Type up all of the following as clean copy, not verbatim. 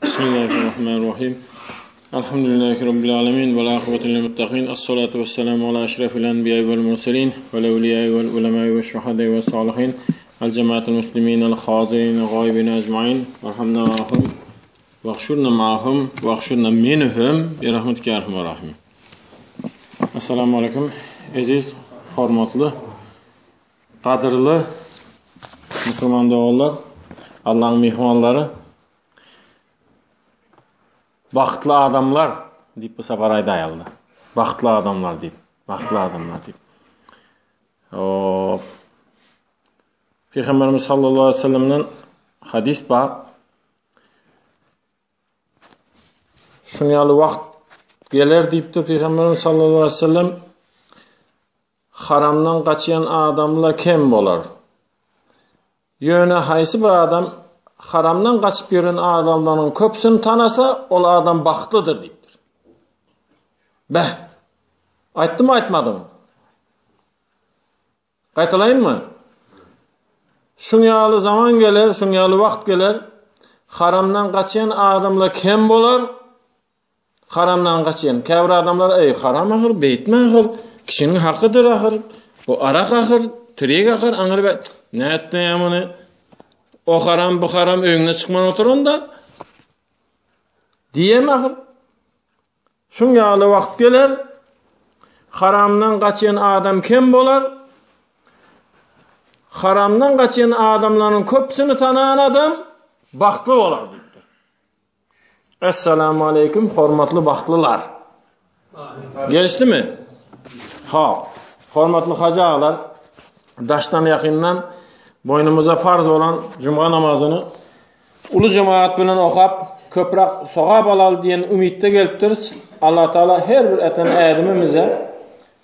Bismillahirrahmanirrahim. Elhamdülillahi Rabbil alemin. Vel akıbetu lil muttaqin. Esselatu vesselamu ala eşrefil enbiya'i vel murselin. Vel evliya'i vel ulema'i ve şuhada'i ve salihin. El cemaatil muslimin, el hazirin, el gaibin ecmain. Velhamdüna ma'hum. Vahşurna ma'hum. Vahşurna minhum. Bir rahmetke erham ve rahim. Esselamu aleyküm. Aziz, hormatlı, qadırlı Müslüman doğullar, Allah'ın mihmanları, baxtlı adamlar deyip bu sefer ayda ayaldı. Baxtlı adamlar deyip. Baxtlı adamlar deyip. Peygamberimiz sallallahu aleyhi ve sellem'den hadis var. Şunyalı vaqt gelir deyiptir Peygamberimiz sallallahu aleyhi ve sellem. Haramdan kaçayan adamlar kim bolar? Yöne haysi bir adam haramdan kaçıp yürüyen adamların köpsünü tanasa, o adam baxtlıdır deyiptir. Aytdı mı aytmadı mı? Qaytalayın mı? Şunyalı zaman gelir, şunyalı vaqt gelir. Haramdan kaçayan adamlar kim bolar? Haramdan kaçayan. Käbir adamlar, haram ahır, beytme ahır, kişinin hakkıdır ahır, bu arak ahır, tirek ahır, anır ne ettin ya bunu? O haram, bu haram öğüne çıkman oturun da diyem ahır. Şunyalı vaqt gelir, haramdan kaçayan adam kim bolar? Haramdan kaçayan adamların köpsünü tanıyan adam baxtlı olar deyiptir. Esselamu aleyküm, hormatlı baxtlılar. Geçti mi? Hormatlı hacı ağalar, daştan yakından boynumuza farz olan cuma namazını ulu cemaat bilen okap, köprak sogap alal diyen ümitde geliptir. Allah Teala her bir eten adamimize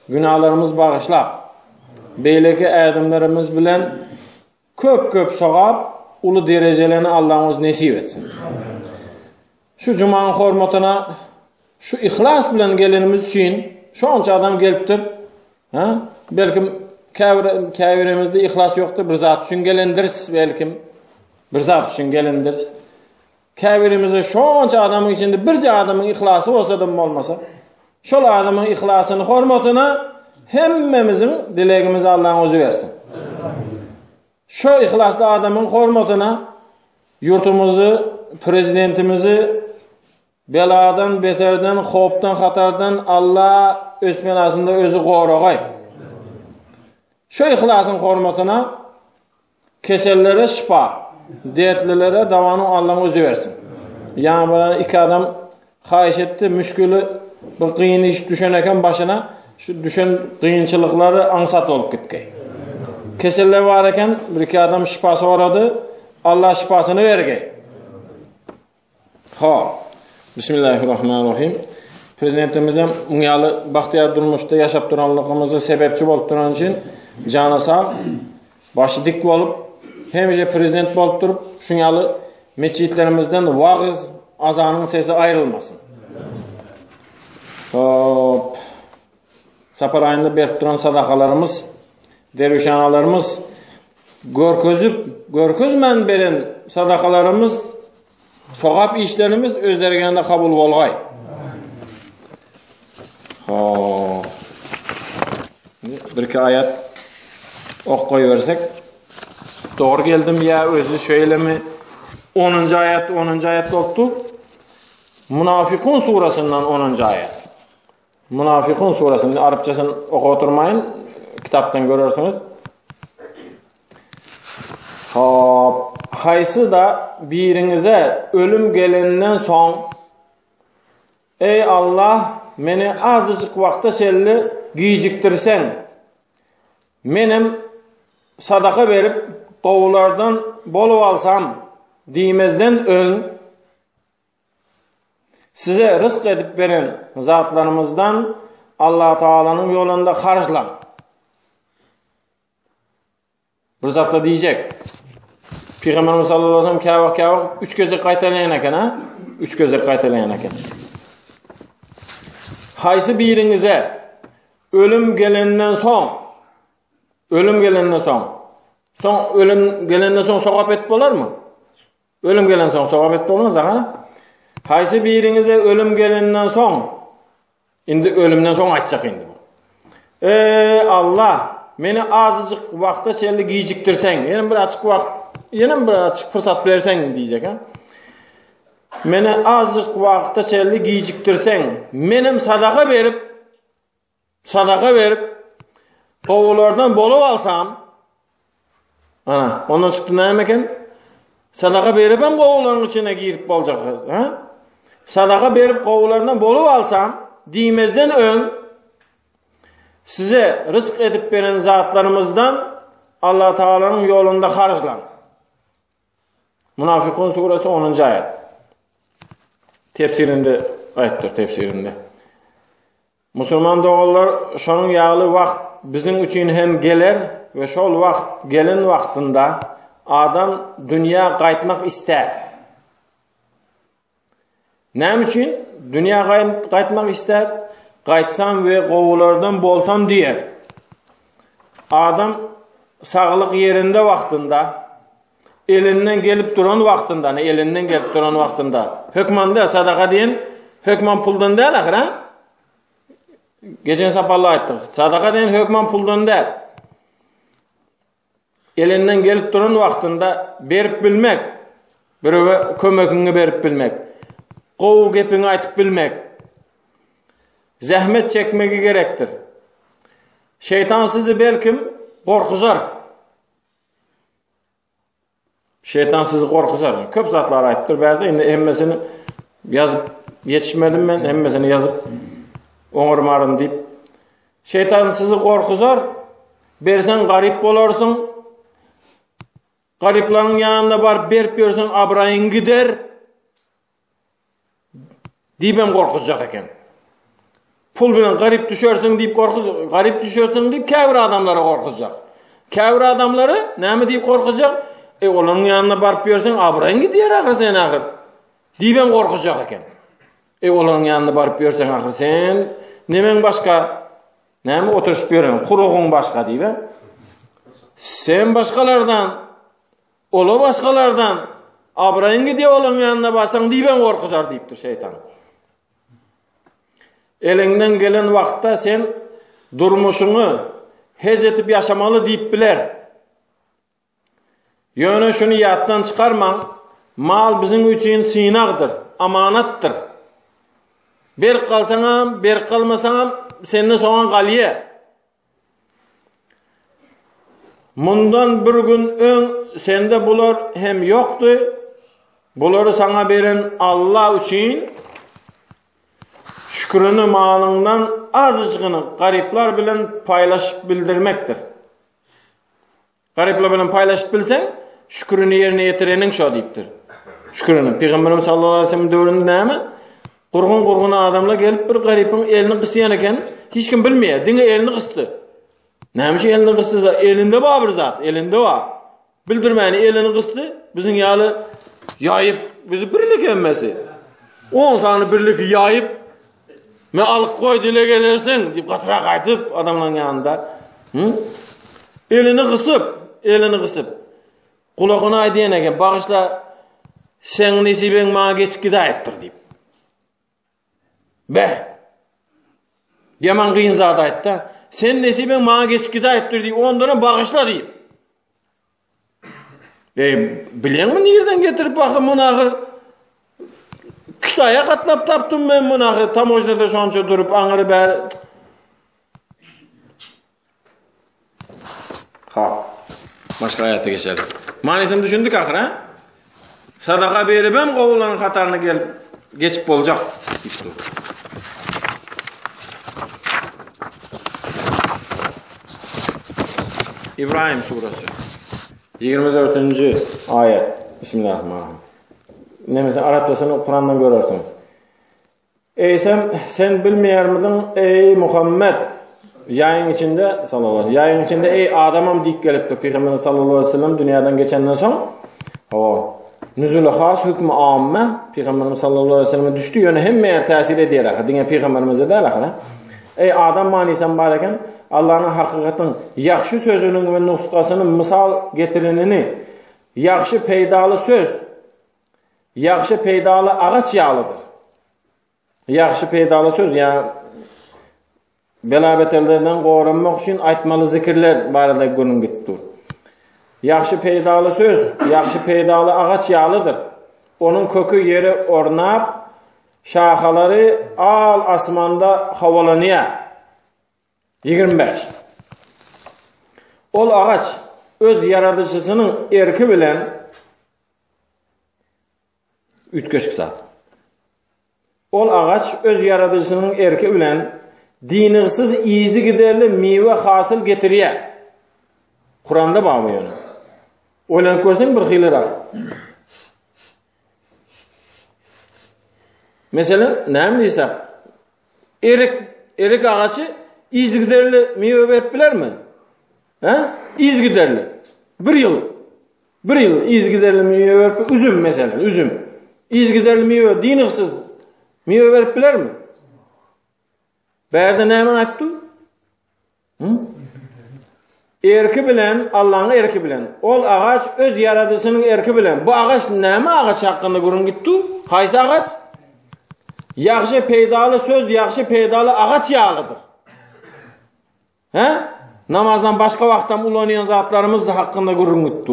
günahlarımız bağışlap, beyleki adamlarımız bilen köp sogap ulu derecelerini Allah'ımız nesip etsin. Şu cumanın hormatına, şu ihlas bilen gelenimiz için şu anca adam geliptir. Belki kavirimizde ihlas yoktur, bir zat için gelendirsiz belki. Bir zat için gelendirsiz. Kavirimizde şu anca adamın içinde birce adamın ihlası olsa da mı olmasa, şu adamın ihlasını hormatına hemmemizin dileğimizi Allah'ın özü versin. Şu ihlaslı adamın hormatına yurtumuzu, prezidentimizi beladan, beterden, hoptan, hatardan Allah öz belasında özü qoragay. Şu ihlasın hormatına kesellere şifa, dertlilere davanı Allah'ın özü versin. Yani bana iki adam xahiş etti, müşkülü bir kıyın iş düşeneken başına şu düşen kıyınçılıkları ansat olup gitkey. Keseller varken bir iki adam şifası oradı, Allah şifasını vergey. Bismillahirrahmanirrahim. Prezidentimize Munyalı Bahtiyar Durmuş'ta yaşap duranlığımızı sebepçi bolup duran için canı sağ, başı dik bolup, hemce prezident bolup durup, şunyalı meçhitlerimizden vağız azanın sesi ayrılmasın. Sapar ayında berip duran sadakalarımız, dervişanalarımız, görközmen beren sadakalarımız, sogap işlerimiz özlergende kabul bolgay. Bir iki ayet ok koyuversek doğru geldim ya özü şöyle mi? 10. ayet oktu. Munafikun surasından 10. ayet. Munafikun surasının Arapçasını oku oturmayın. Kitaptan görürsünüz. Haysı da birinize ölüm gelenden son ey Allah meni azıcık vakta şelli giyiciktirsen menim sadaka verip qovulardan bolup alsam diymezden ön size rızk edip veren zatlarımızdan Allah Teala'nın yolunda harclan. Bir zatla diyecek. Peygamberimiz sallallahu aleyhi ve sellem kâvak 3 göze qaytalayan eken 3 göze qaytalayan eken. Haysı birinize ölüm gelenden son ölüm gelenden son sogap et bolar mı? Ölüm gelen son sogap et bolmaz ha? Haysi birinize ölüm gelenden son, indi ölümden son açacak indi bu. Allah, meni azıcık vaqta şerli giyiciktirsen, yine bir açık fırsat versen diyecek ha. Meni azıcık vaqta şerli giyiciktirsen, menim sadaka verip, qoğulardan bolup alsam, ana, ondan çıktı ne emeken? Sadaka verip hem qoğuların içine girip olacak. Ha? Sadaka verip qoğulardan bolup alsam, diymezden ön, size rızk edip veren zatlarımızdan Allah Teala'nın yolunda harclan. Münafikun suresi 10. ayet. Tefsirinde. Müslüman doğullar şonun yağlı vaqt bizim için hem gelir ve şol vaqt gelin vaqtında adam dünya qaytmak ister. Ne için? Dünya qaytmak ister. Qaytsam ve qoğulardan bolsam diyer. Adam sağlık yerinde vaqtında, elinden gelip duran vaqtında, hükmanda sadaka deyin, hükman puldan değil ahir ha? Geçen sapalla ayttık. Sadaka deyin hükman puldan değil. Elinden gelip duran vaqtında berip bilmek, biröwe kömekini berip bilmek, qoğu gepini aytıp bilmek, zahmet çekmegi gerektir. Şeytan sizi belkim korkuzar. Şeytan sizi korkuzar. Köp zatlar ayttır berdi. Indi hemmesini yazıp yetişmedim ben. Hemmesini yazıp oňurmaryn deyip. Şeytan sizi korkuzar. Bersen garip bolarsın. Gariplarning yanında barıp berip bersen abrayın gider. Diýip korkuzjak eken. Pul bilen garip düşersin deyip korkuzjak. Garip düşersin deyip käbir adamlara korkuzjak. Käbir adamları näme deyip korkuzjak? Olanın yanına barıp bersen abrayın gider ahir sen ahir. Diýip korkuzjak eken. Olanın yanına barıp bersen ahir sen nemen başka? Näme oturup beren? Kuruğun başka diýip. Sen başkalardan, ola başkalardan abrayın gider olanın yanına barsan diýip korkuzar diýipdir şeytan. Elinden gelen vaqtta sen durmuşunu hez etip yaşamalı deyip biler. Yöne şunu yattan çıkarman, mal bizim için sinagdır, amanattır. Bir kalsanam, bir kalmasanam seninle soğan kalye. Mundan bir gün ön sende bular hem yoktu, buları sana veren Allah için şükrünü malından azıcığını gariplar bilen paylaşıp bildirmektir. Gariplar bilen paylaşıp bilsen, şükrünü yerine yetirenin şo deyiptir. Şükrünü. Peygamberimiz sallallahu aleyhi ve sellem dövründe näme? Gurgun adamla gelip bir garipin elini kısıyan eken, hiç kim bilmeýär. Diňe elini kıstı. Näme elini kıstı? Elinde var bir zat, elinde var. Bildirmäni elini kıstı. Bizim ýaly ýaýyp bizi birlik emmesi. 10 sany birlik ýaýyp me alık koy dile gelirsin deyip katırak aytıp adamların yanında. Elini kısıp kulağına aydiyen eken bağışla sen nesiben bana geçkide ayıptır deyip. Yaman kıyın zat ayıttı. Sen bana geçkide ayıptır deyip ondan bağışla deyip. Bilen mi nereden getirip bakın bunu Kütahya katnap taptım ben bunu tamojnada şonça durup anırı bär. Başka ayete geçelim. Manisini düşündük ahir ha? Sadaka berip hem qoğuların katarına gelip geçip olacak. İşte o. İbrahim suresi 24. ayet. Bismillahirrahmanirrahim. Mesela Arapçasını Kur'an'dan görürsünüz. Sen bilmeýär miydin ey Muhammed? Yayın içinde sallallahu aleyhi ve sellem. Yayın içinde ey adamam deyip gelipdi. Peygamber sallallahu aleyhi ve sellem dünyadan geçenden son. Nüzul-i has hükmü amme. Peygamber sallallahu aleyhi ve sellem düştü yönü hemmeye tesir ediyerek. Dine peygamberimize de alakar. Ey adam manisen bareken Allah'ın hakikatin yakşı sözünün ve nuskasının misal getirenini yakşı peydalı söz yaxşı peydalı ağaç yağlıdır. Yaxşı peydalı söz, yani belabetellerden qorunmak için aytmalı zikirler barada günün gittir. Yaxşı peydalı söz, yaxşı peydalı ağaç yağlıdır. Onun kökü yeri ornap, şahaları al asmanda havalanıyor. 25. Ol ağaç öz yaradıcısının erki bilen ütköş kısa. Ol ağaç öz yaradıcısının erki bilen diniksiz izi giderli meyve hasıl getiriyor. Kur'an'da bağmıyor onu. Oylanıp görsen bir hilir. Mesela ne deysek? Erik ağacı iz giderli meyve verip biler mi? İz giderli. Bir yıl iz giderli meyve verip, üzüm mesela, üzüm. İz giderli meyve, diniksiz meyve verip biler mi? Berde ne hemen attı? Erki bilen, Allah'ın erki bilen. Ol ağaç öz yaradısının erki bilen. Bu ağaç ne ağaç hakkında görün gitti? Haysi ağaç? Yaxşı peydalı söz, yaxşı peydalı ağaç yağıdır. Namazdan başka vaktan ulanayan zatlarımız da hakkında görün gitti.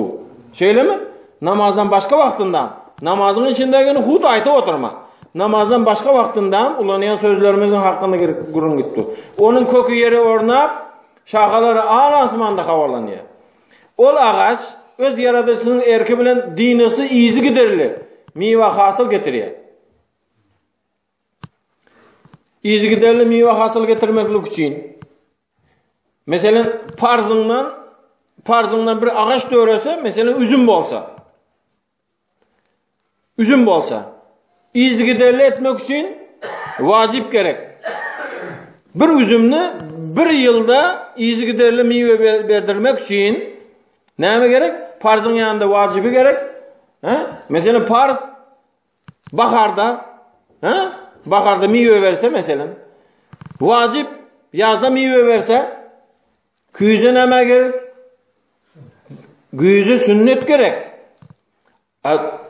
Şöyle mi? Namazdan başka vaktinden. Namazın içindekini hud ayta oturma. Namazdan başka vaktinden ulanayan sözlerimizin hakkında görün gitti. Onun kökü yeri ornap, şahaları al asmanda havalanıyor. Ol ağaç öz yaradıcısının erki bilen dinisi izi giderli. Meyve hasıl getiriyor. İzi giderli meyve hasıl getirmeklik için. Mesela parzından bir ağaç dörese, mesela üzüm bolsa. İzi giderli etmek için vacip gerek. Bir üzümünü bir yılda izi giderli meyve verdirmek için ne gerek? Parzın yanında vacibi gerek. Mesela parz baharda meyve verse mesela, vacip yazda meyve verse, güyüze ne gerek? Güyüze sünnet gerek.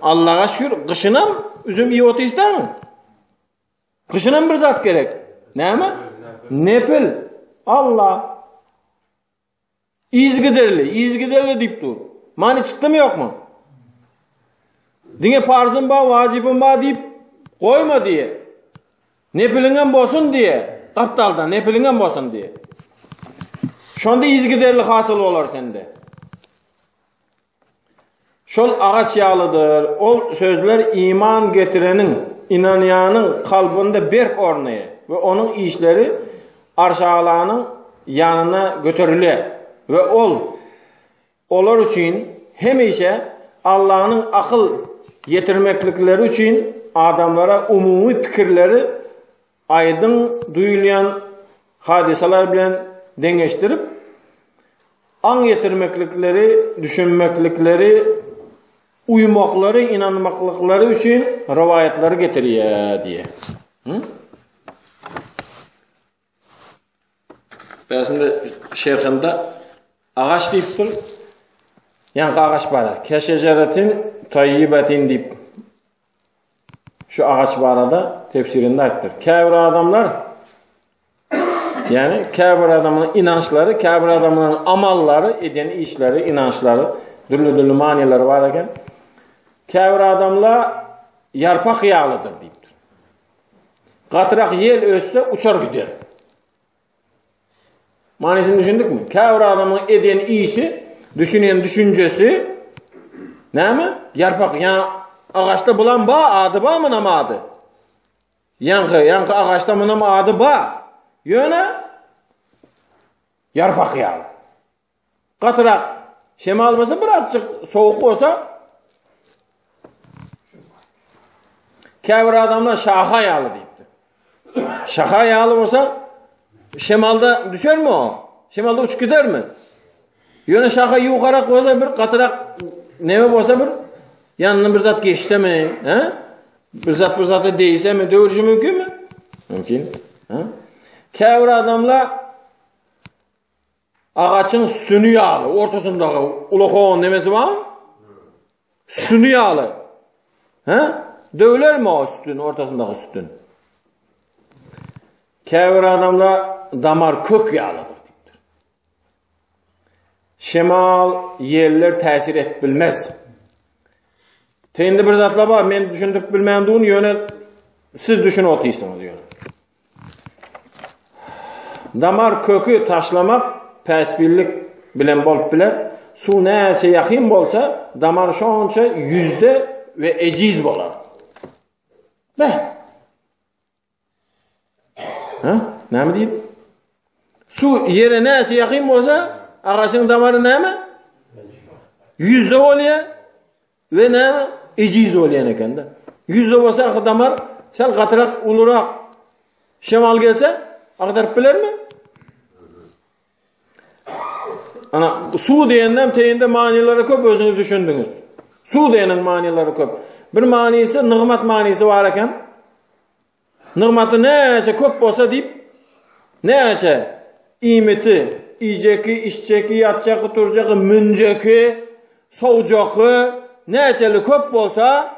Allah'a şükür, kışına üzüm iyi otu ister mi? Kışına bir zat gerek. Ne mi? Nepil. Allah. İzgiderli deyip dur. Mani çıktı mı yok mu? Dine parzın ba, vacibin ba deyip koyma diye. Nepilingen bosun diye. Kaptaldan nepilingen bosun diye. Şonda izgiderli hasıl olur sende. Şol ağaç yağlıdır. O sözler iman getirenin, inanyanın kalbinde berk ornaya ve onun işleri arşağılanın yanına götürülüyor. Ve olur için hemişe Allah'ın akıl yetirmeklikleri için adamlara umumi fikirleri aydın duyulayan hadiseler bilen dengeştirip an yetirmeklikleri, düşünmeklikleri, uymakları, inanmaklıkları için rivayetleri getiriyor diye. Ben şimdi şerhinde ağaç deyiptir. Yani ağaç var. Keşeceretin tayyibetin deyip şu ağaç barada tefsirinde ayttir. Kâbir adamlar, yani kâbir adamın inançları, kâbir adamın amalları, edeni işleri, inançları, türlü manileri var iken kâbir adamlar yarpak yağlıdır deyiptir. Qatırak yel özse uçar gider. Manisini düşündük mü? Kâbir adamın edeni işi, düşünen düşüncesi ne mi? Yarpak, yani ağaçta bulan ba adı ba mı nama adı? Yankı ağaçta mı nama adı ba? Yöne yarpak yağlı. Qatırak şemal olmasa birazcık soğuk olsa kâbir adamlar şaha yağlı deyipti. Şaha yağlı olsa şemalda düşer mi o? Şemalda uç gider mi? Yöne şaha yukarı koysa bir qatırak neme olsa bir yanına bir zat geçse mi? Bir zata değse mi? Dövüşü mümkün mü? Mümkün. Kâbir adamlar ağaçın sütünü yağlı. Ortasındaki uluğun demesi var mı? Sütünü yağlı. Ha? Dövler mi o sütün, ortasındaki sütün? Kevir adamlar damar kök yağlıdır deyipdir. Şemal yerler tesir et bilmez. Teyinde bir zatla var, men düşündürüp bilmeyendiğin yöne siz düşün otuyorsunuz yöne. Damar kökü taşlamak pesbillik bilen bolup biler. Su neyse yakın bolsa damar şonça yüzde ve eciz bolar. Ne? Ha? Ne mi deyip? Su yere neyse yakın bolsa ağaçın damarı ne mi? Yüzde oluyor ve ne mi? Eciz oluyor eken de. Yüzde olsa damar sel katırak ulurak şemal gelse aktarıp bilir mi? Ana su diyenden teyinde manileri köp özünüz düşündünüz. Su diyenin manileri köp. Bir manisi nıgmat manisi var eken. Nıgmatı neyse köp olsa deyip neyse imiti, iyeceki, içeceki, yatacakı, duracakı, münceki, soğucakı neyse köp olsa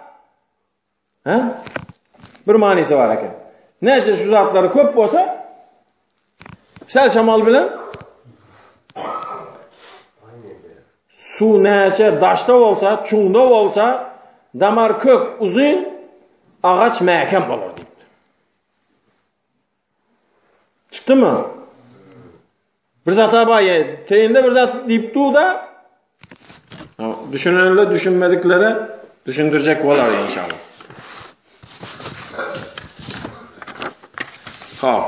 bir manisi var eken. Neyse şu zatları köp olsa sel şamal bilen su neyse daşta olsa, çuğda olsa damar kök uzun ağaç mehkem olur deyip. Çıktı mı? Bir zata bayi teyinde bir zat deyip du da düşünenler düşünmediklere düşündürecek olar inşallah. Ha.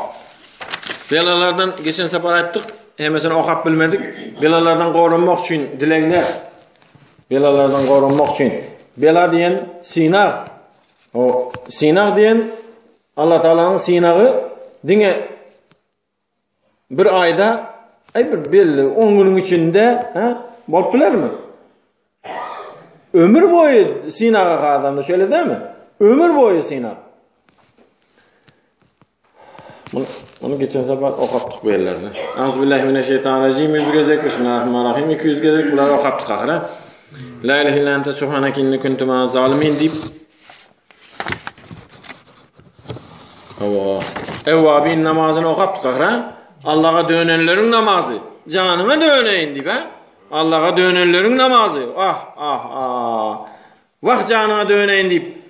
Belalardan geçen sefer ettik. Hemesini okap bilmedik. Belalardan korunmak için dilekler. Belalardan korunmak için. Bela diyen sinar. O sinar diyen Allah Teala'nın sinağı dine bir ayda bir belli 10 günün içinde bolup biler mi? Ömür boyu sinağı adamda şöyle değil mi? Ömür boyu sinar. Bunu geçen sefer okaptık bu yerlerine. Euzubillahimineşşeytanirracim. 100 gezek. Bismillahirrahmanirrahim. 200 gezek. Bunları okaptık ahira. La ilahe illa ente subhaneke inni kuntu ma'az zalimin deyip. Evvabin namazını okaptık ahira. Allah'a dönenlerin namazı. Canına döneyin deyip. Allah'a dönenlerin namazı. Vah canına döneyin deyip.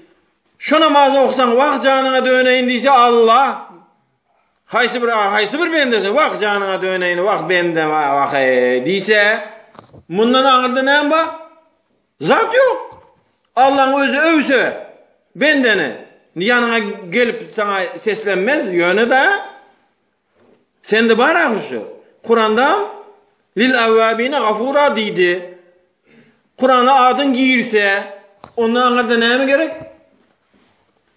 Şu namazı okusan vah canına döneyin deyse Allah haysı bir bendesin, vah canına döneyin, vah bende, vah deyse, bundan ağırda ne var? Zat yok. Allah'ın özü övse, bendeni yanına gelip sana seslenmez yönü de, sen de bana akışı. Kur'an'da, lil evvabine gafura deydi. Kur'an'a adın giyirse, ondan ağırda ne mi gerek?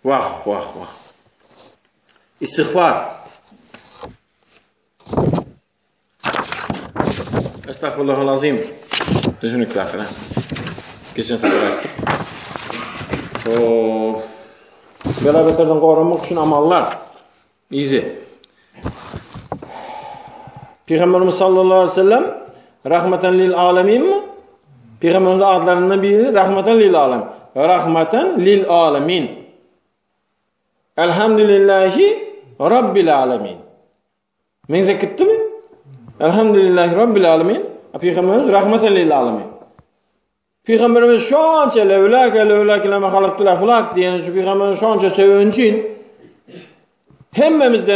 Vah. İstiğfar. Estağfurullahal-azim. Düşünük dakika. Geçen sefer ettik. Belabeterden korunmak için amallar. İzi. Peygamberimiz sallallahu aleyhi ve sellem rahmeten lil alemin mi? Peygamberimizin adlarından biri rahmeten lil alemin. Rahmeten lil alemin. Elhamdülillahi Rabbil alemin. Men zekitti mi? Elhamdülillahi Rabbil alemin. Peygamberimiz rahmeten lil alemin. Peygamberimiz şonça levlake lema halaktul aflak diyen şu Peygamberimiz şonça sevincin hemmemiz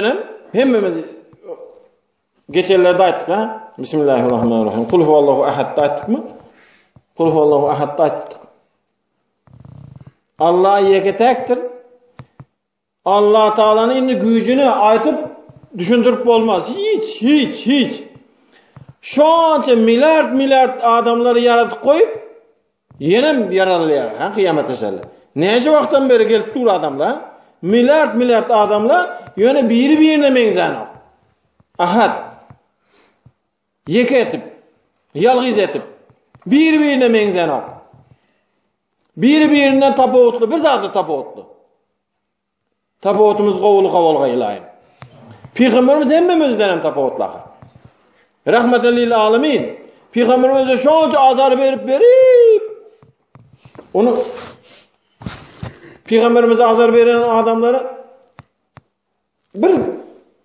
geçerlerde ayttık ha. Bismillahirrahmanirrahim. Kul huvallahu ahad ayttık mı? Kul huvallahu ahad ayttık. Allah yeke tektir. Allah Teala'nın gücünü aytıp düşündürüp olmaz. Hiç. Şonça milyard adamları yaratıp koyup yine yaralıyor ha kıyamet eşeli. Nece vaktan beri gelip dur adamlar? Milyard adamlar yine birine menzen o. Ahad. Yeke etip, yalğız etip, birine menzen o. Birine tapavutlu, bir zatı tapavutlu. Tapavutımız qovulu ilayim. Peygamberimiz hemmemizden hem tapavutlar. Rahmeten lil alemin. Peygamberimize şonca azar verip onu Peygamberimize azar veren adamları bir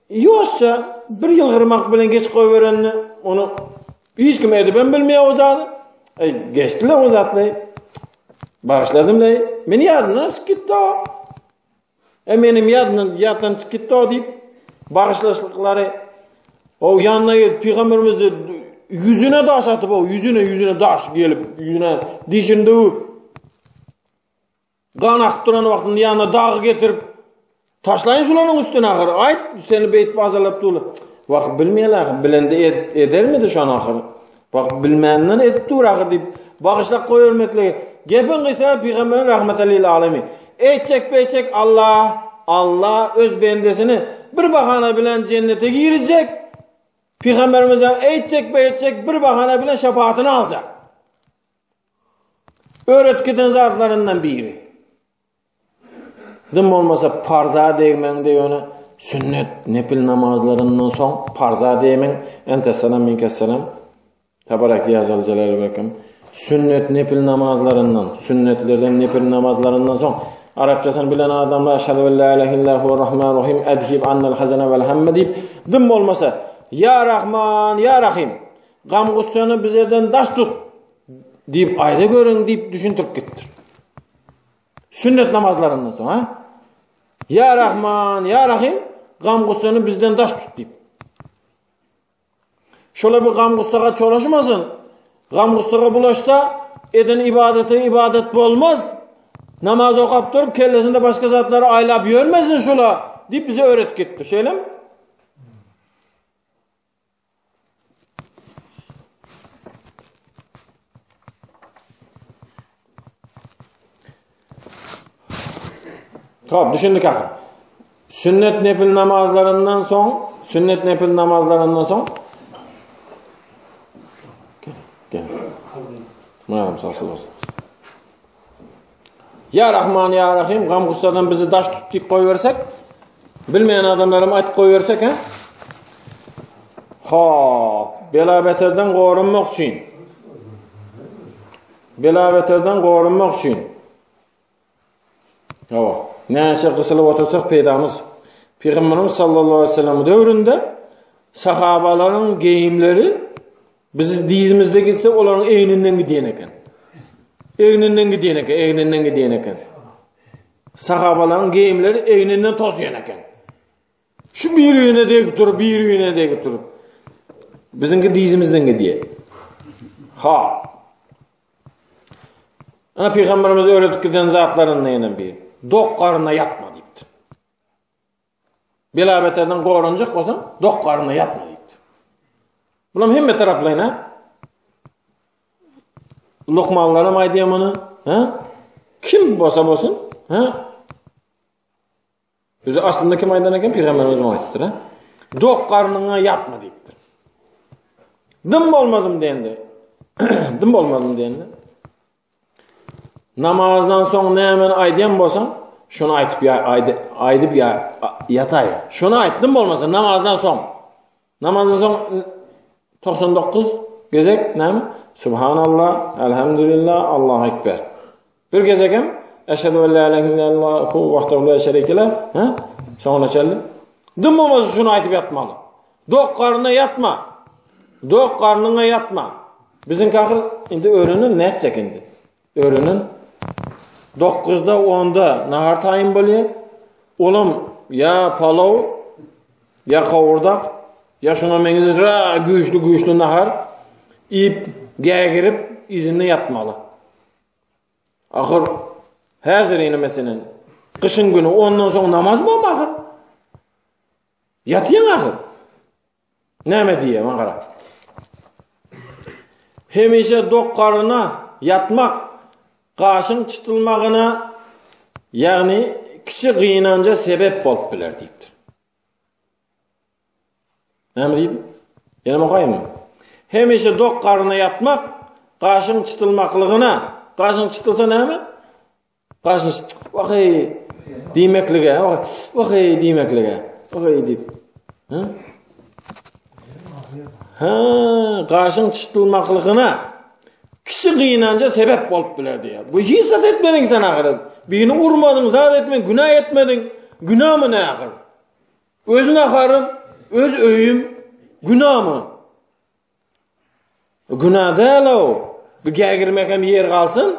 yoşça bir yıl gırmak bilen geç koyverenni onu hiç kim ben bilmeye o zadı. Geçtiler o zatlayı. Bağışladım da. Meni yadından çık gitti o. Benim yadından çık gitti o deyip bağışlaşlıkları o yanına gelip Peygamberimizi yüzüne daş atıp o yüzüne daş gelip yüzüne dişini dövüp kan akıp duran vaktinde yanına dağı getirip taşlayın şulanın üstüne ahır. Ayt seni beyt bazalap tuğlu. Vak bilmeyeler. Bilende eder miydi şu an ahır? Vak bilmeyenden edip dur ahır deyip bağışlak koy hürmetli. Gepin kıysa Peygamberin rahmetelliyle alemi. Eytçek Allah öz bendesini bir bahane bilen cennete girecek. Peygamberimize eytçek bir bahane bilen şefaatini alacak. Öğretkiden zatlarından biri. Dım olmasa parza değmen de ona sünnet nefil namazlarından son parza değmen entesselam minkesselam tabarak yazılı celal bakım. Sünnet nefil namazlarından, sünnetlerden nefil namazlarından son Arapçasını bilen adamlar eşhedü en la ilahe illallah ve rahman rahim edhib annal hazana vel hamme deyip dım olmasa ya Rahman ya Rahim gam gussunu bizden daş tut deyip ayda görün deyip düşüntürüp gittir. Sünnet namazlarından son ha? Ya Rahman ya Rahim gam gussunu bizden daş tut deyip. Şöyle bir gam gussaga çolaşmasın. Gam gussaga bulaşsa eden ibadeti ibadet olmaz. Namaz okap durup kellesinde başka zatları aylap yörmesin şula deyip bize öğret gitti. Şöyle mi? Tamam düşündük akı. Sünnet nefil namazlarından son gel. Madem sağsın olsun. Ya Rahman ya Rahim gam gussadan bizi daş tuttuk koyversek bilmeyen adamlarım aytıp koyversek bela beterden korunmak için neyse kısılıp otursak peydamız Peygamberimiz sallallahu aleyhi ve sellem dövründe sahabaların giyimleri bizi dizimizde gitse onların eğninden gidiyen eken. Eğninden gidiyen eken. Sahabaların giyimleri eğninden tozuyen eken. Şu bir yöne de götürüp. Bizimki dizimizden gidiyor. Ana Peygamberimiz öğrettikten zatlarından yenen bir. Dok karnına yatma deyiptir. Belabeterden korunacak olsan dok karnına yatma deyiptir. Bunun hem taraflayın ha. Lokmanlarım aydiyamanı kim bosa bosun özü aslında kim aydan eken Peygamberimiz ayttir ha. Dok karnına yatma deyiptir. Dım olmadım diyendi. Namazdan son ne hemen aydiyan bosan şunu aytıp yatay. Şunu aytdım olmasa namazdan son 99 gezek ne mi? Subhanallah, elhamdülillah, Allahu ekber. Bir gezekem eşhedü en la ilahe illallah vahdehu la şerike leh. Sonra çeldi. Dım olmasa şunu aytıp yatmalı. Dok karnına yatma. Bizim kahır indi öğrenin ne edecek indi? Öğrenin 9'da 10'da nahar tayin boluyor. Oğlum ya palov ya kavurdak ya şuna mengizra güçlü nahar ip girip izinle yatmalı. Ahır hazır yine mesela kışın günü ondan sonra namaz mı ahır? Yatıyın ahır. Neme diye mağara. Hemişe dok karnına yatmak qaşın çıtılmağına yani kişi gıyınanca sebep bolup biler deyiptir. Neme deydi? Yine okuyayım mı? Hemişe dok karnına yatmak qaşın çıtılmaklığına qaşın çıtılsa neme? Qaşın vakay demeklige deyip. Qaşın çıtılmaklığına Kişi kıyınanca sebep bolup bilerdi ya. Bu hissat etmedin sen ahir. Birini urmadın, zat etmedin, günah etmedin. Günah mı ne ahir? Özün ahirım, öz öyüm, günah mı? Günah değil o. Bir gergirmek hem yer kalsın.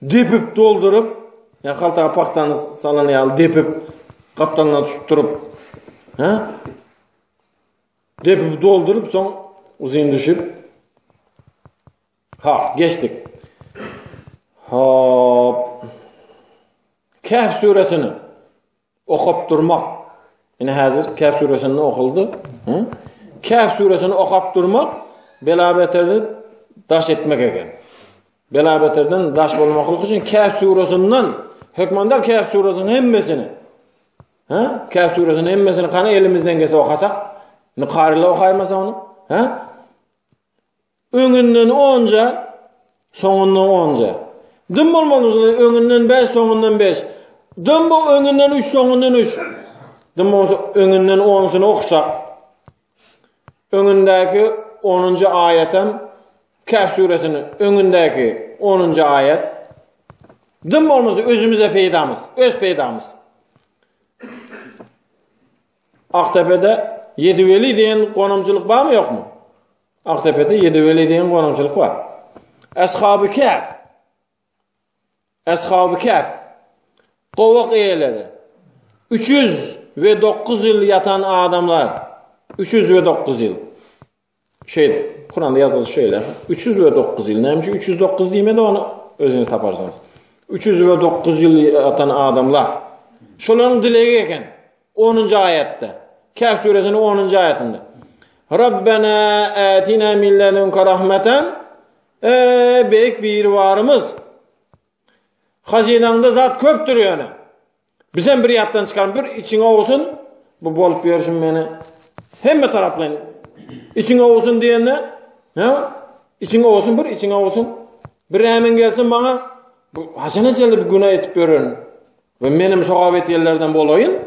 Depip doldurup, ya kaltağa paktanı salanayalı depip, kaptanına tutturup, depip doldurup, son uzun düşüp, geçtik. Kehf suresini okup durmak. Yine hazır Kehf suresini okuldu. Kehf suresini okup durmak, belabeterden daş etmek eken. Belabeterden daş olmaklık için Kehf suresinden, hükmandar Kehf suresinin hemmesini, Kehf suresinin hemmesini kana elimizden gelse okasak, qarıyla okaymasa onu, öňünden onca, soňundan onca. Dım bolmaly, öňünden 5, soňundan 5. Dım bu öňünden 3, soňundan 3. Dım bolsa öňünden 10-syny okusak. Öňündäki 10-njy aýatam Kehf suresini öňündäki 10-njy aýat. Dım bolmasa özümize peýdamyz, öz peýdamyz. Aktepe'de Yediveli diyen konumçuluk var mı yok mu? Aktepe'de Yediveli diyen konumçuluk var. Ashab-ı Kehf. Ashab-ı Kehf. Kovak eyeleri. 309 yıl yatan adamlar. 309 yıl. Kur'an'da yazılı şöyle. 309 yıl. Neymiş? 309 diyeyim de onu özünüz taparsınız. 309 yıl yatan adamlar. Şoların dilegi eken. 10. ayette. Kehf suresinin 10. ayetinde. Rabbena atina min ledunke rahmeten. Beyik bir varımız. Hazinanda zat köptür yani. Bizden bir yattan çıkarım. Bir içine olsun. Bu bolup görüşüm beni. Hemme taraflayın. İçine olsun diyenler. İçine olsun bir, içine olsun. Bir hemen gelsin bana. Haşana çelli bir günah etip görün. Ve benim sokabet yerlerden bolayın.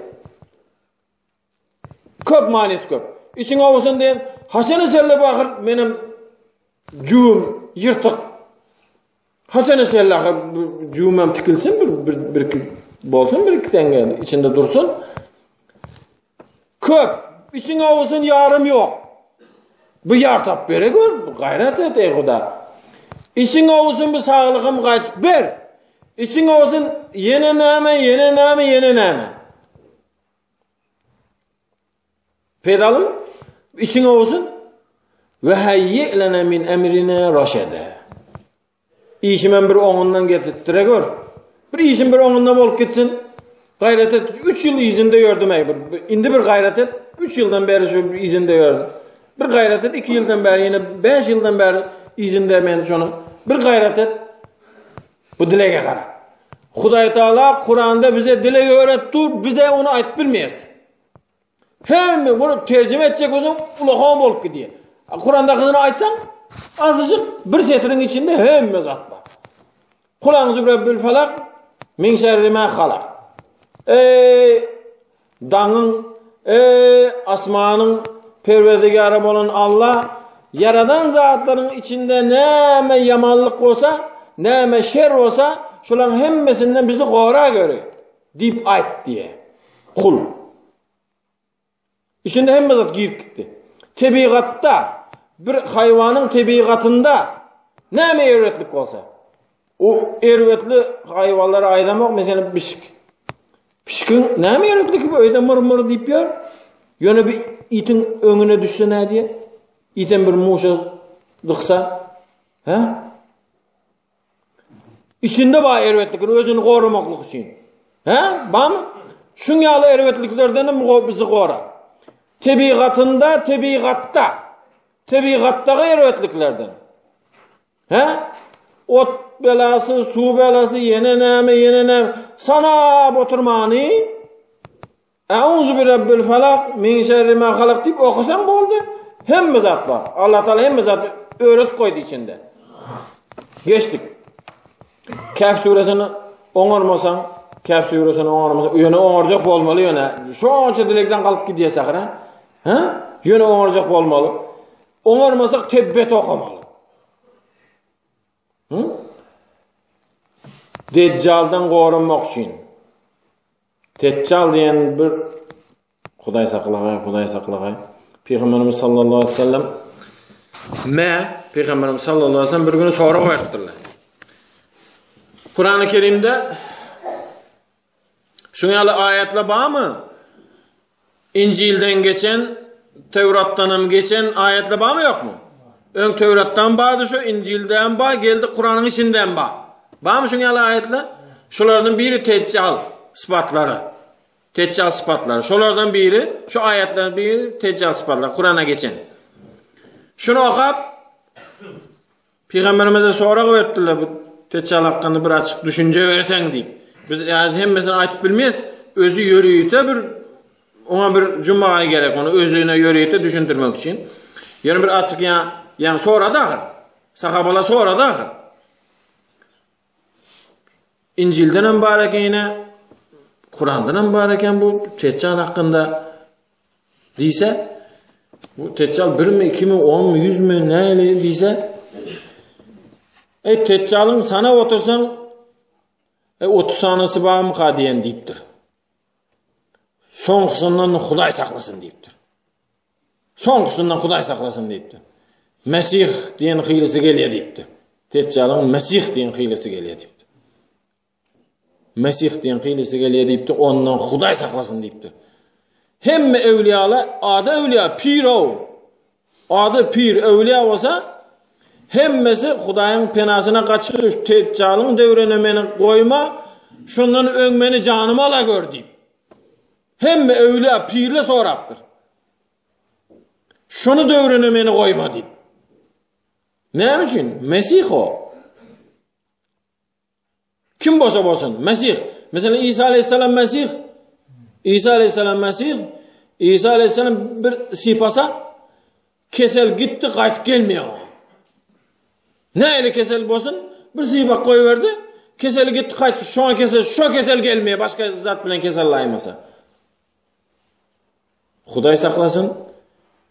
Köp manis köp. İçine olsun diyen. Haşana çelli bakır benim cuğum yırtık. Haşana çelli bakır cuğumam tikilsin bir bolsun bir iki tane içinde dursun. Köp. İçine olsun yarım yok. Bu yar tap bere gör. Gayret et ey Huda. İçine olsun bir sağlığım kaçıp ver. İçine olsun yeni name. Pedalı mı? İçine olsun. Ve hayye lana min emrine raşede. İşimen bir onundan getirtire gör. Bir işim bir onundan olup gitsin. Gayret et. 3 yıl izinde gördüm ey. İndi bir gayret et. 3 yıldan beri şu izinde gördüm. Bir gayret et. 2 yıldan beri yine 5 yıldan beri izinde ben şunu. Bir gayret et. Bu dilege kara. Hudaý Taala Kur'an'da bize dilege öğretti. Bize onu aytıp bilmeyiz. Hem bunu tercüme edecek olsun ulağan bolup gidiyor. Kur'an'da kızını aytsan azıcık bir setirin içinde hem zat var. Kulağınızı Rabbül Felak min şerri ma halak. Dağın, asmanın perverdigarı olan Allah yaradan zatların içinde neme yamanlık olsa, neme şer olsa şuların hemmesinden bizi gora görüyor. Deyip ayt diye. Kul. İçinde hemme zat girip gitti. Tebigatta bir hayvanın tebigatında neme ervetlik olsa o ervetli hayvanları aylamak mesela pişik. Pişkin neme ervetlik bu öyle mır deyip yer. Yöne bir itin önüne düşse ne diye? İten bir muşa dıksa. İçinde bağ ervetlikler özünü korumaklık için. Bam? Şunyalı ervetliklerden bizi kora. Tebigatta ervetliklerden. Ot belası, su belası, yene neme. Sana oturmani. Euzu bi Rabbil Felak min şerri ma halak deyip okusan oldu. Hemme zat var. Allah Teala hemme zat öğret koydu içinde. Geçtik. Kehf suresini oňarmasan, Kehf suresini oňarmasan, yöne oňarjak bolmaly yöne. Şoňça dilekden kalıp gidiýär sakra. Yöne oňarjak bolmaly. Oňarmasak tebbet okamaly. Deccaldan qorunmak için. Deccal diyen bir Huday saqlagay. Peygamberimiz sallallahu aleyhi ve sellem Peygamberimiz sallallahu aleyhi ve sellem bir günü soru verdiler. Kur'an-ı Kerim'de şunyalı ayetler var mı? İncil'den geçen, Tevrat'tan geçen ayetler var mı yok mu? Ön Tevrat'tan bağdı şu, İncil'den bağ, geldi Kur'an'ın içinden bağ. Var mı şunyalı ayetler? Şulardan biri Deccal sıfatları. Deccal sıfatları. Şulardan biri, şu ayetlerin biri Deccal sıfatları. Kur'an'a geçen. Şunu okuyup Peygamberimize soru verdiler. Deccal hakkında bir açık düşünce versen deyip. Biz hemmesini aytıp bilmeyiz. Özü yürüyüte ona bir cuma gerek, onu özüne yürüyüte düşündürmek için. Yani bir açık yani sonra da sahabalar sonra da İncil'den mübarek yine Kur'an'dan mübareken bu Deccal hakkında deyse bu Deccal 1 mi 2 mi 10 mu 100 mü ne deyse Deccal'ın sana otursan 30 sanası var mı kadiyen deyiptir. Sonkusundan Huday saklasın deyiptir. Sonkusundan Huday saklasın deyiptir. Mesih diyen hilesi geliyor deyiptir. Deccal'ın Mesih diyen hilesi geliyor deyiptir. Mesih diyen hilesi geliyor deyiptir. Ondan Huday saklasın deyiptir. Hem evliyalar, adı evliya, pir o. Adı pir, evliya olsa hemmesi Hudayın penasına kaçırır. Deccal'ın devrenemeni koyma, şundan öngmeni canıma ala gör deyip. Hem evliya, pirle soraptır. Şunu devrenemeni koyma deyip. Ne için? Mesih o. Kim bolsa bolsun? Mesih. Mesela İsa aleyhisselam Mesih. İsa aleyhisselam Mesih. İsa aleyhisselam bir sipasa kesel gitti qaytıp gelmiyor. Ne eli kesel bolsun? Bir sipak koyuverdi. Kesel gitti qaytıp şu kesel gelmiyor. Başka zat bilen kesel laymasa. Huday saklasın.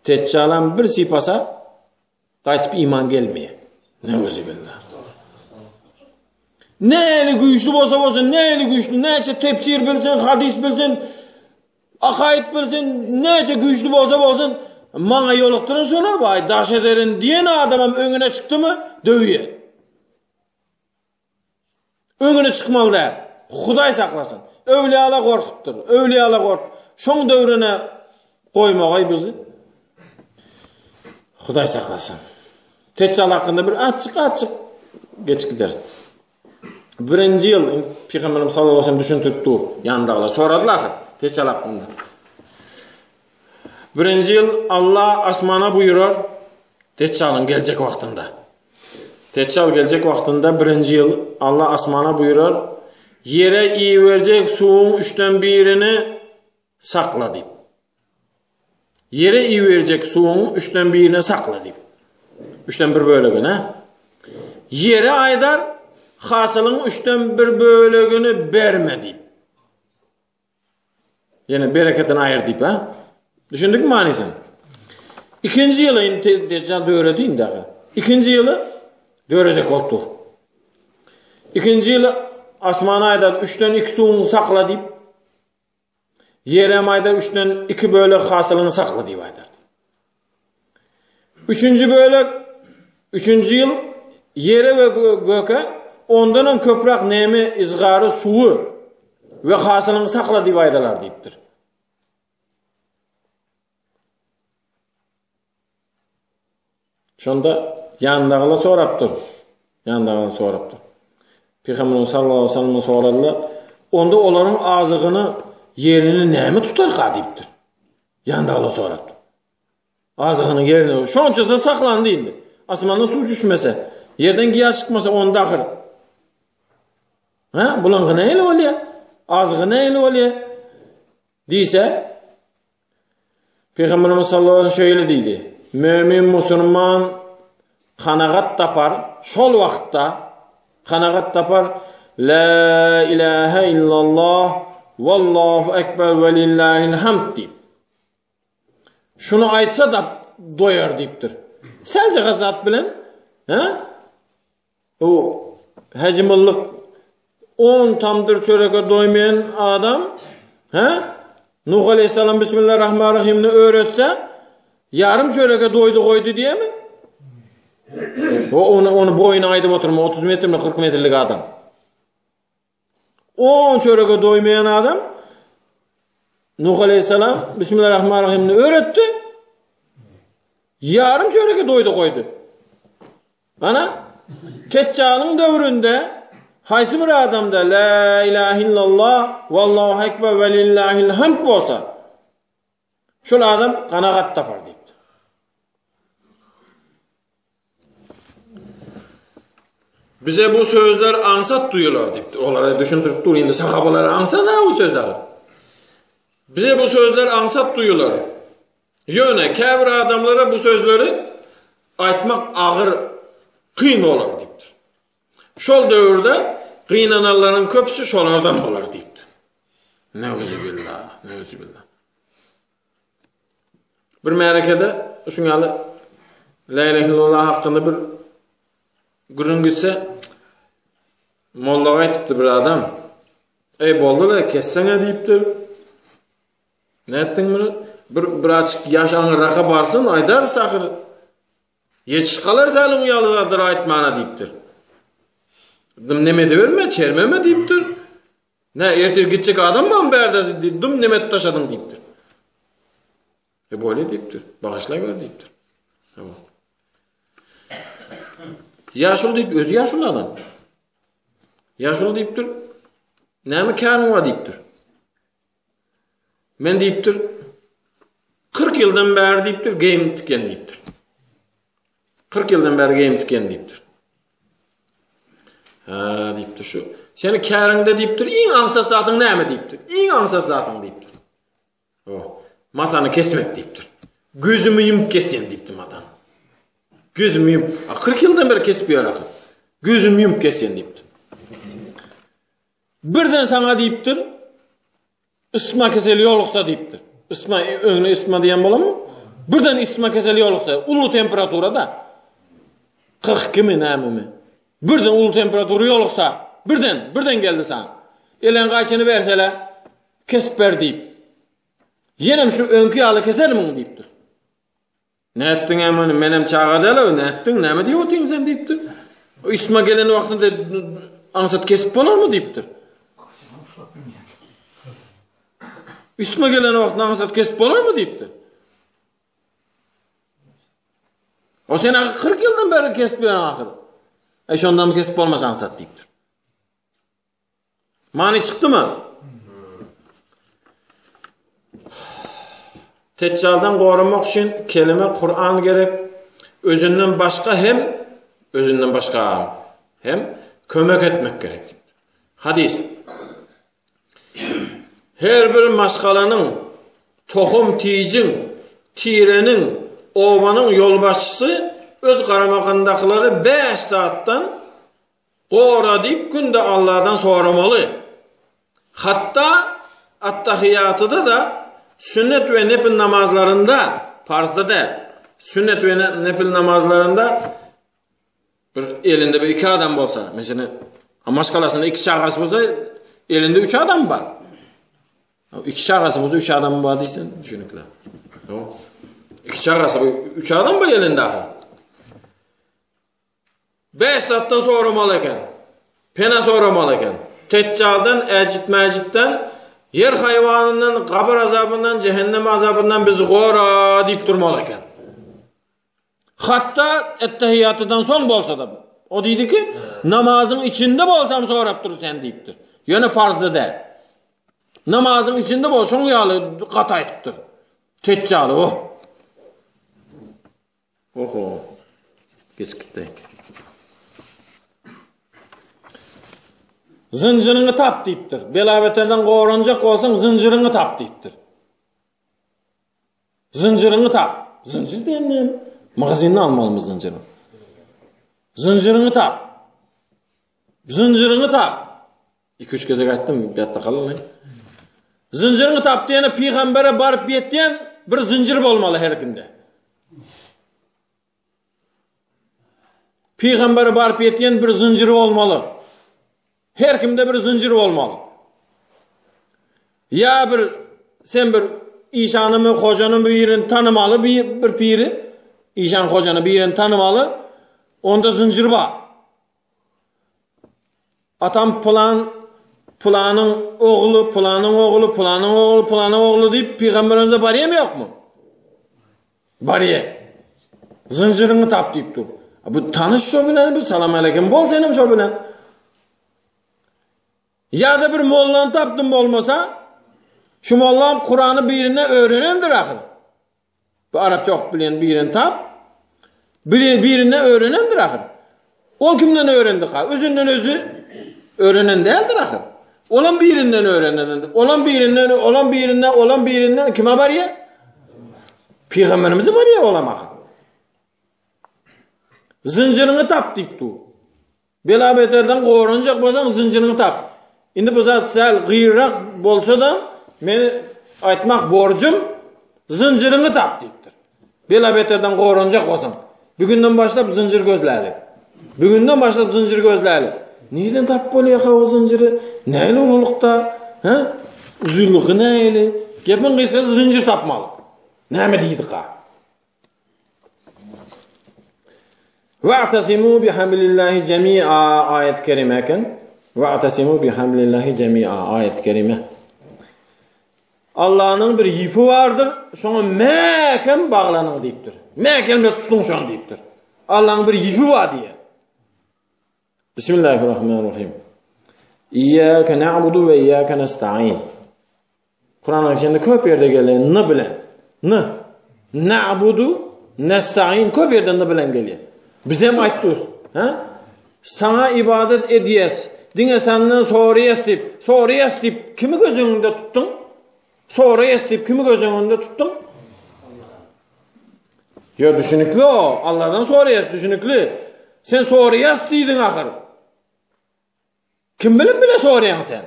Deccal'an bir sipasa qaytıp iman gelmiyor. Neuzubillah. Ne eli güçlü bolsa, ne eli güçlü, neçe tefsir bilsin, hadis bilsin, akayet bilsin, neçe güçlü bolsa, mana yoluqturun sonra bay daş ederin diyen adamım önüne çıktı mı dövüyor. Önüne çıkmalı da Huday saklasın. Evliyala korkuttur. Evliyala kork. Şoň dövrüne koymagay bizi. Huday saklasın. Deccal hakkında bir açık geç gideriz. 1-nji ýyl Peygamberimiz sallallahu aleyhi ve sellem düşündürtdi. Yandagylar soradylar Deccal hakkında. 1-nji ýyl Allah asmana buyurur Deccal'ın gelecek wagtynda. Deccal gelecek wagtynda 1-nji ýyl Allah asmana buyurur yere iýiberjek suwuň 3den 1-ini sakla diýip. Yere iýiberjek suwuň 3den 1-ini sakla diýip. 3den 1 bölegini. Yere aýdar hasılın 3den 1 bölegini berme diýip. Yani bereketini ayır diýip ha. Düşündük mü manysyn? 2-nji ýyly Deccal döwrediň dagy. 2-nji ýyly döwrejek boldur. 2-nji ýyly asmana aýdar 3den 2 suwuny sakla diýip. Yere aýdar 3den 2 bölek hasylyny sakla diýip aýdar. 3-nji bölek 3-nji ýyl yere we göke ondan köprak nemi izgary suwu we hasylyny sakla diýip aýdalar diýipdir. Şonda yandagylar sorapdyr. Peygamberimiz sallallahu aleyhi ve sellem soradylar. Onda olaryň azygyny yerini näme tutar diýipdir. Yandagylar sorapdy. Azygyny yerini şonçasa saklandy indi. Asmandan suw düşmese, yerden giýer çykmasa onda ahyr. Ha, bulaňy näle bolýar? Azygy näle bolýar? Diýse Peygamberimiz sallallahu aleyhi ve sellem şöyle diýdi. Mümin musulman kanagat tapar, şol wagtda kanagat tapar la ilahe illallah vallahu ekber ve lillahil hamd diýip. Şunu aýtsa da doyar diýipdir. Sence gazat bilen, ha? O hecimillik 10 tamdır çöreke doymayan adam, Nuh Aleyhisselam Bismillahirrahmanirrahim'ni öğretse, yarım çöreke doydu koydu diye mi? Onu boyuna aydıp oturma, 30 metre mi 40 metrelik adam. 10 çöreke doymayan adam, Nuh Aleyhisselam Bismillahirrahmanirrahim'ni öğretti, yarım çöreke doydu koydu. Teccal'ın dövründe haysi bir adamda la ilahe illallah vallahu ekber ve lillahil hamd bolsa şol adam kanaat tapar deyip. Bize bu sözler ansat duyular deyip. Onlara düşündürüp dur indi sahabalar ansat da bu sözler. Bize bu sözler ansat duyular. Yöne kâbir adamlara bu sözleri aytmak ağır kıyın olur deyiptir. Şol dövrde kıynananların köpüsü şolardan olur deyiptir. Neuzubillah, neuzubillah. Bir merakede şunyalı la ilahe illallah hakkında bir gürün gitse mollaga aytipti bir adam. Ey boldu da kessene deyiptir. Ne ettin bunu? Bir açık yaş anıraka barsın aydar sakır. Yetiş kalır salim uyalıdadır aytmana deyiptir. Neme de verme, çermeme deyiptir. Ne ertir gidecek adam mı berdesi deyiptir. Neme taşadın deyiptir. Böyle deyiptir. Bağışla ver deyiptir. Yaşıl deyip, özü yaşıl adam. Yaşıl deyiptir. Neme kârım var deyiptir. Men deyiptir. 40 yıldan beri deyiptir. Geyim tüken deyiptir. 40 yıldan beri geyim tüken deyiptir. Deyiptir şu. Seni kârında deyiptir. İn ansat zatın neme deyiptir. İn ansat zatın deyiptir. Matanı kesmek deyiptir. Gözümü yumup kesyen deyiptir matan. Gözümü yumup. 40 yıldan beri kesmiyor akıl. Gözümü yumup kesyen deyiptir. Birden sana deyiptir. Isma keseli yoluksa deyiptir. Isma, önüne isma diyen bola mı? Birden isma keseli yoluksa. Ulu temperaturada. 42 mi neme mi? Birden ulu temperaturu yoluksa. Birden geldi sana. Elen kaçını verseler. Kesip ver deyip. Yenem şu önkü yalı keser mi deyiptir. Ne ettin hemen menem çağa dele ne ettin ne mi diye otin sen deyiptir. O isma gelen vaktinde ansat kesip olur mu deyiptir. İsma gelen vaktinde ansat kesip olur mu deyiptir. O sen 40 yıldan beri kesip yiyorsun ahir. Şondan mı kesip olmaz ansat deyiptir. Mani çıktı mı? Teccal'dan korunmak için kelime Kur'an gerek. Özünden başka hem kömek etmek gerek. Hadis. Her bir maşgalanın, tohum tiyicin, tirenin, ovanın yolbaşçısı öz karamakındakileri 5 saattan qora deyip günde Allah'dan sormalı. Hatta attahiyatıda da sünnet ve nefil namazlarında, farzda da sünnet ve nefil namazlarında bir elinde bir 2 adam olsa, mesela maşgalasında 2 çağırsı olsa elinde 3 adam var. 2 çağırsı olsa 3 adam var deysen düşünükler. 2 çağırsı 3 adam var elinde ahir. 5 saattan sormalı eken, pena sormalı eken, Teccal'dan, mecitten, yer hayvanından, kabir azabından, cehennem azabından bizi qora deyip durmalı eken. Hatta ettehiyyatıdan son bolsa da. O deydi ki, namazın içinde bolsam sorap dur sen deyiptir. Yani farzda de. Namazın içinde bolsan uyalı katayıptır. Teccalı o. Oho. Geçkitti. Zincirini tap deyiptir. Belaveterden qoğranacak olsan zincirini tap deyiptir. Zincirini tap. Zincir diyen magazinini almalımız zincirini. Zincirini tap. Zincirini tap. 2-3 kez aytdım, bir hatta kalın. Zincirini tap diyene peygambere barıp yetdiyen bir zincir bolmalı her kimde. Peygambere barıp yetdiyen bir zinciri olmalı. Her kimde bir zincir olmalı. Ya sen bir işanımı, hocanın bir yerini tanımalı, bir piri, işan hocanın bir yerini tanımalı, onda zincir var. Atam planın oğlu deyip peygamberimize bariye mi yok mu? Bariye. Zincirini tap deyip dur. Bu tanış şu bilen, bir salam aleyküm bol senim şu bilen. Ya da bir mollanı taptım olmasa, şu mollam Kur'an'ı birine öğrenendir ahir. Bu Arapça ok bilen birini tap, birine öğrenendir ahir. O kimden öğrendi ha? Özünden özü öğrenen değildir ahir. Olan birinden öğrenendir. Olan birinden kime var ya? Peygamberimize var ya olamak. Zincirini tap deyip dur. Bela beterden korunacak bolsan zincirini tap. Indi bu zat sel gıyrak bolsa da meni aytmak borcum zincirini tap deyiptir. Bela beterden korunacak bolsan. Bugünden başlap zincir gözläli. Neden tap bolýar o zinciri? Näli ululukda? Ha? Uzunluğu näli? Gepin gysy zincir tapmaly. Näme diýdik ha? Wa'tasimu bihablillahi jami'a ayet kerimeken. Wa'tasimu bihablillahi jami'a ayet kerime. Allah'ın bir ipi vardır. Şoňa mäkem baglanın diýipdir. Mäkemle tutun şoň diýipdir. Allah'ın bir ipi var diye. Bismillahirrahmanirrahim. İyyâke na'budu ve iyyâke nesta'in. Kur'an'ın içinde köp yerde gelen ne bilen? Ne? Na'budu, nesta'in köp yerde ne bilen geliyor. Biz hem aytdyk. Ha? Sana ibadet ediyes. Dine senden soruyes deyip kimi gözüňünde tuttun? Soruyes deyip kimi gözüňünde tuttun? Ya düşünükli o. Allah'dan soruyes düşünükli. Sen soruyes diýdin ahir. Kim bilen bile sorayan sen?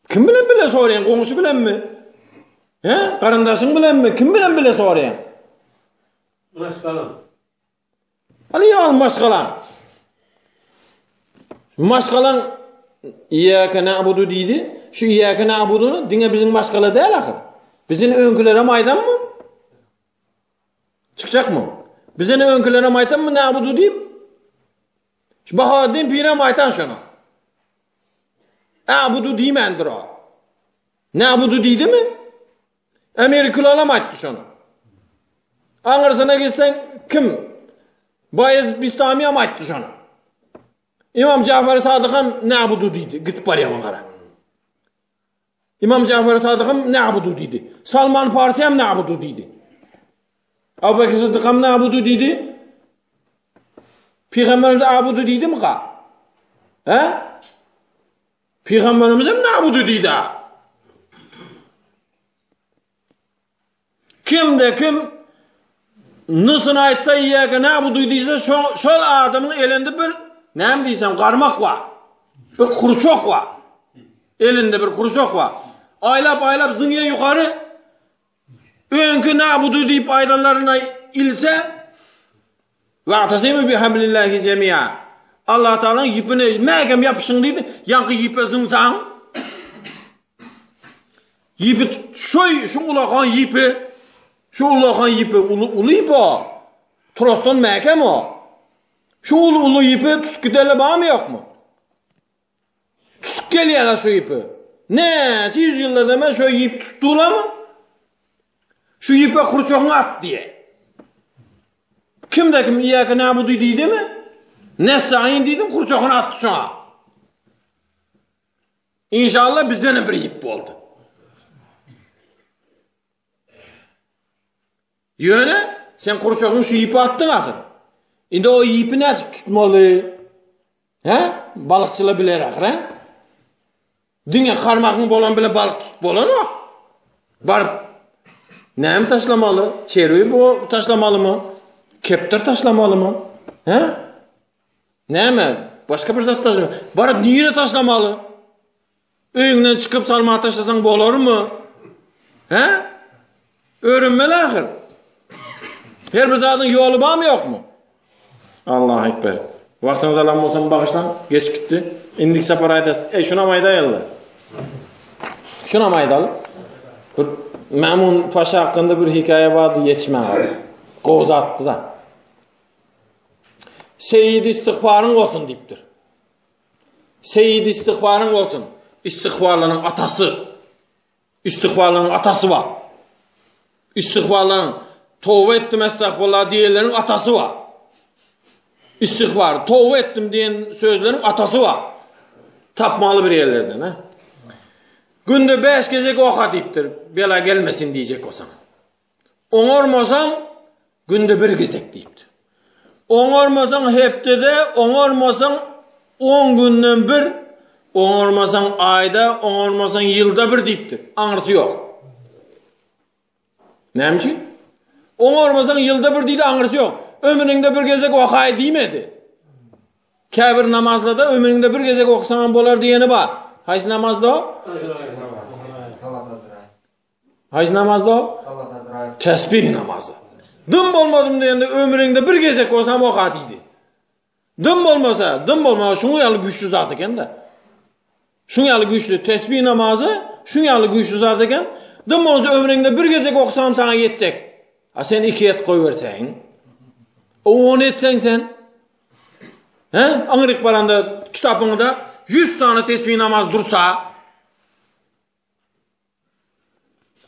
Kim bilen bile sorayan? Komşu bilen mi? He? Karandaşın bilen mi? Kim bilen bile sorayan? Maşgalan. Ali ya maşgalan. Maşgalan İyyâke na'budu diýdi. Şu İyyâke na'buduny diňe bizim maşgala däl ahir. Bizin öňkülere maýdan mı? Çıkacak mı? Bizin öňkülere maýdan mı na'budu diýip? Şu Bahaddin pire maýtan şonu. A'budu diýmendir o. Na'budu diýdi mi? Amerikalılar aýtdy şonu. Aňyrsana gelsen kim? Bayez Bistami aýtdy şonu. İmam Cafer Sadık'am na'budu diýdi. Gitip barýan gara. İmam Cafer Sadık'am na'budu diýdi. Salman Farsi hem na'budu diýdi. Abu Bekir Sıddık'am na'budu diýdi. Peygamberimiz abudu diýdi mi ka? He? Peygamberimiz hem na'budu diýdi. Kim nusunu aytsa iyyâke na'budu diýse şol adamın elinde bir näme diýsem garmak var. Bir kurçok var. Elinde bir kurçok var. Aylap zıngya yukarı öňkü na'budu diýip aýdanlaryna ilse wa'tasimu bihablillahi jami'a. Allah Taala'nın ipine mäkem yapışın diýdi. Ýanky ipe zıngsaň. Ipi şu ulagan ipi ulu ipi o. Trostan mäkem o. Şu ulu ipi tutup gidele bağmı yok mu? Tutup gelýär şu ipi. Ne? 100 yıllarda ben şu ipi tuttular mı? Şu ipe kurçoğunu at diye. Kim İyyâke na'budu diýdi mi? Nesta'in diýdim kurçoğunu attı şuna. İnşallah bizden bir ip boldu. Yöne sen kurçoğunu şu ipi attın ahir. Indi o ipi ne tutmalı? He? Balıkçılar biler ahir he? Dünya karmakın bolan bile balık tutup bolan o. Barıp näme taşlamalı? Çerwi bu taşlamalı mı? Kepter taşlamalı mı? He? Näme? Başka bir zat taşlamalı. Barıp niýe taşlamalı? Öýüňden çıkıp salma taşlasaň bolar mı? He? Öğrenmeli ahir. Her bir zatın yolu var mı yok mu? Allahu ekber. Vaktiniz alan olsa bağışlan. Geç gitti. İndik sapar aydas. Şuna maydayalım. Şuna maydalı. Bir Mamun Paşa hakkında bir hikaye vardı, yetişme abi. Qoz attı da. Seyyid istiğfarın olsun deyiptir. Seyyid istiğfarın olsun. İstiğfarların atası. İstiğfarların atası var. İstiğfarların tövbe ettim estağfurullah diyenlerin atası var. İstiğfar, tövbe ettim diyen sözlerin atası var. Tapmalı bir yerlerden. He? Günde 5 gecek oka deyiptir. Bela gelmesin diyecek olsam. Oňarmasam günde 1 gecek deyiptir. Oňarmasam heptede, oňarmasam 10 günden 1, oňarmasam ayda, oňarmasam ýylda 1 deyiptir. Aňyrsy ýok. Näme? Oňarmasam ýylda 1 diýdi, aňyrsy ýok. Ömrüňde 1 gecek okaý diýmedi. Käbir namazlarda ömrüňde 1 gecek oksaňam bolar diýeni bar. Haýsy namazda o? Haýsy namazda o? Tesbih namazı. Dym bolmadım diýende ömrüňde 1 gecek olsam oka diýdi. Dym bolmasa, şuňa ýaly güçlü zat eken-de. Şuňa ýaly güçlü tesbih namazı, şuňa ýaly güçlü zat eken. Dym bolsa ömrüňde 1 gecek oksam saňa ýetjek. A sen 2 et goý berseň, o 10 etseň sen, he? Aňryk baranda kitapyňda 100 tane tesbih namaz dursa,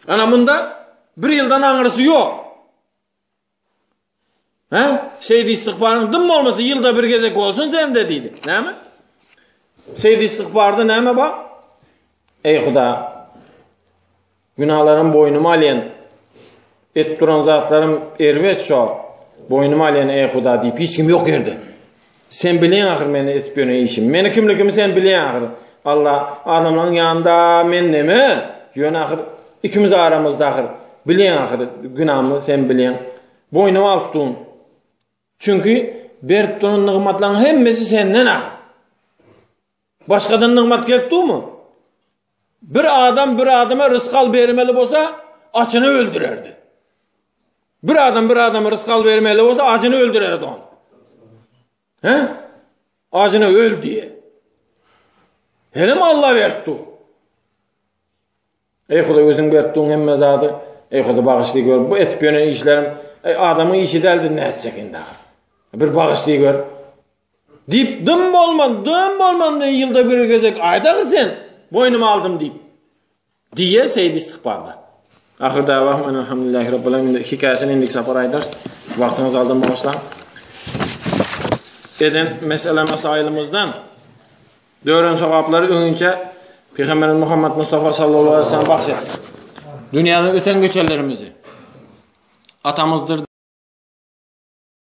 ana bunda 1 ýyldan aňrysy ýok. He? Seyyid istiğfarın dym bolmasa ýylda 1 gecek bolsun sen de diýdi. Näme? Seyyid istiğfarda näme bak? Ey Huda, günahlarym boynuma alýan, et duran zatlarym erwet şo, boynuma alýan ey Huda diýip hiç kim ýok ýerde. Sen bilen ahir meni etip ýöne işim. Meni kimligimi sen bilen ahir. Allah adamlaryň ýanynda men neme? Ýöne ahir ikimiz aramızda ahir. Bilen ahir günahmy sen bilen. Boynuma alpdun. Çünkü berip duran nygmatlaryň hemmesi senden ahir. Başgadan nygmat gelipdimi? Bir adam bir adama rızk al bermeli bolsa açını öldürerdi. Bir adama rızk al bermeli bolsa acını öldürerdi onu. He? Acını öl diye. Helim Allah verdi. Ey Huda özüň berdiň hemme zady, ey Huda bağışly gör. Bu etip ýönen işlerim, adamyň işi däldi näçe indi. Bir bağışly gör. Dip dym bolman ýylda 1 gezek ayda sen boynuma aldım deyip. Diye seyyid istiğfarda. Ahir dawam elhamdülillahi rabbil alamin. Hikayesini indik sapar aydars. Wagtyňyz aldan bağışlan. Eden mesele masailımızdan dören sokapları önünce Peygamber Muhammed Mustafa sallallahu aleyhi ve sellem bahsetti. Dünyanın öten göçerlerimizi atamızdır.